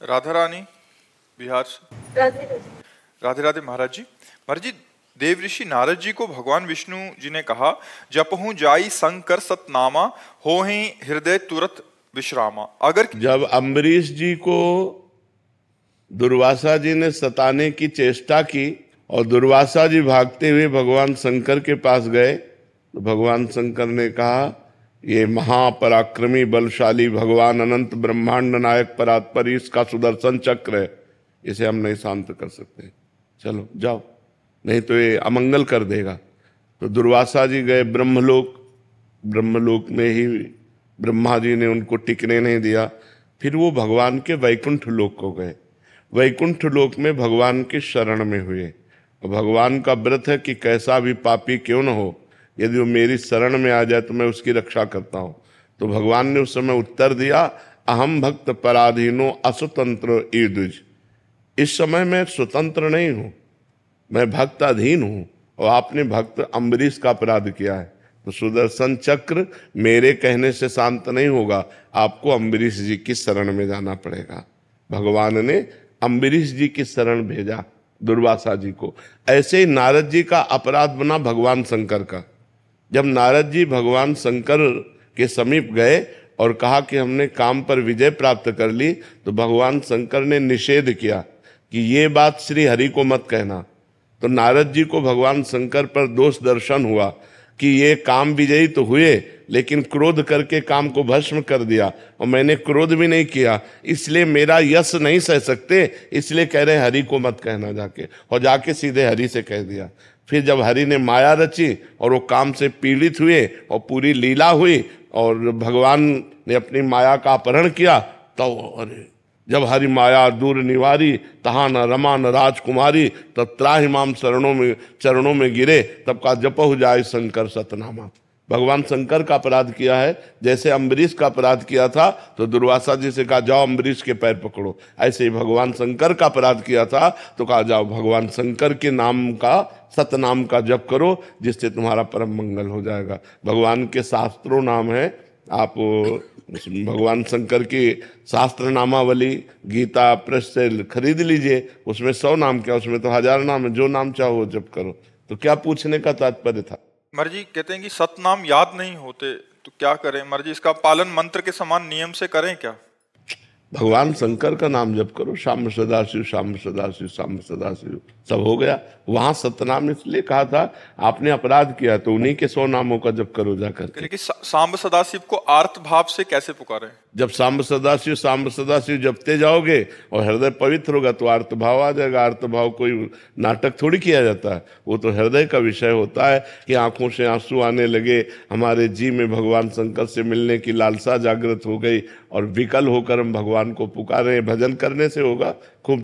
राधा रानी बिहार से। राधे राधे। राधे राधे महाराज जी। महाराज जी, देव ऋषि नारद जी को भगवान विष्णु जी ने कहा, जपहूं जाई शंकर सतनामा, होहि हृदय तुरत विश्रामा। अगर जब अम्बरीश जी को दुर्वासा जी ने सताने की चेष्टा की और दुर्वासा जी भागते हुए भगवान शंकर के पास गए तो भगवान शंकर ने कहा, ये महापराक्रमी बलशाली भगवान अनंत ब्रह्मांड नायक परात्पर, इसका सुदर्शन चक्र है, इसे हम नहीं शांत कर सकते, चलो जाओ, नहीं तो ये अमंगल कर देगा। तो दुर्वासा जी गए ब्रह्मलोक, ब्रह्मलोक में ही ब्रह्मा जी ने उनको टिकने नहीं दिया। फिर वो भगवान के वैकुंठ लोक को गए, वैकुंठ लोक में भगवान के शरण में हुए। भगवान का व्रत है कि कैसा भी पापी क्यों न हो, यदि वो मेरी शरण में आ जाए तो मैं उसकी रक्षा करता हूँ। तो भगवान ने उस समय उत्तर दिया, अहम भक्त पराधीनो असुतंत्र ईदुज, इस समय मैं स्वतंत्र नहीं हूँ, मैं भक्त अधीन हूँ और आपने भक्त अम्बरीश का अपराध किया है, तो सुदर्शन चक्र मेरे कहने से शांत नहीं होगा, आपको अम्बरीश जी की शरण में जाना पड़ेगा। भगवान ने अम्बरीश जी की शरण भेजा दुर्वासा जी को। ऐसे ही नारद जी का अपराध बना भगवान शंकर का। जब नारद जी भगवान शंकर के समीप गए और कहा कि हमने काम पर विजय प्राप्त कर ली, तो भगवान शंकर ने निषेध किया कि ये बात श्री हरि को मत कहना। तो नारद जी को भगवान शंकर पर दोष दर्शन हुआ कि ये काम विजयी तो हुए लेकिन क्रोध करके काम को भस्म कर दिया, और मैंने क्रोध भी नहीं किया, इसलिए मेरा यश नहीं सह सकते, इसलिए कह रहे हरि को मत कहना जाके, और जाके सीधे हरि से कह दिया। फिर जब हरि ने माया रची और वो काम से पीड़ित हुए और पूरी लीला हुई और भगवान ने अपनी माया का अपहरण किया, तो अरे जब हरि माया दूर निवारी, तहा न रमा न राजकुमारी, तब त्राहि माम चरणों में गिरे, तब का जपहु जाय शंकर सतनामा। भगवान शंकर का अपराध किया है, जैसे अम्बरीश का अपराध किया था तो दुर्वासा जी से कहा जाओ अम्बरीश के पैर पकड़ो, ऐसे ही भगवान शंकर का अपराध किया था तो कहा जाओ भगवान शंकर के नाम का, सतनाम का जप करो, जिससे तुम्हारा परम मंगल हो जाएगा। भगवान के शास्त्रों नाम है, आप भगवान शंकर की शास्त्र नामावली गीता प्रेस से खरीद लीजिए, उसमें 100 नाम क्या, उसमें तो 1000 नाम है, जो नाम चाहो वो जप करो। तो क्या पूछने का तात्पर्य था? महाराज जी कहते हैं कि सतनाम याद नहीं होते, तो क्या करें महाराज जी? इसका पालन मंत्र के समान नियम से करें क्या? भगवान शंकर का नाम जप करो, शाम सदाशिव शाम सदाशिव शाम सदाशिव, सब हो गया। वहां सतनाम इसलिए कहा था, आपने अपराध किया तो उन्हीं के 100 नामों का जप करो जाकर। लेकिन सांब सदाशिव को आर्त भाव से कैसे पुकारें? जब सांब सदाशिव जपते जाओगे और हृदय पवित्र होगा तो आर्त भाव आ जाएगा। आर्त भाव कोई नाटक थोड़ी किया जाता है, वो तो हृदय का विषय होता है कि आंखों से आंसू आने लगे, हमारे जी में भगवान शंकर से मिलने की लालसा जागृत हो गई और विकल होकर हम भगवान को पुकारे। भजन करने से होगा, खूब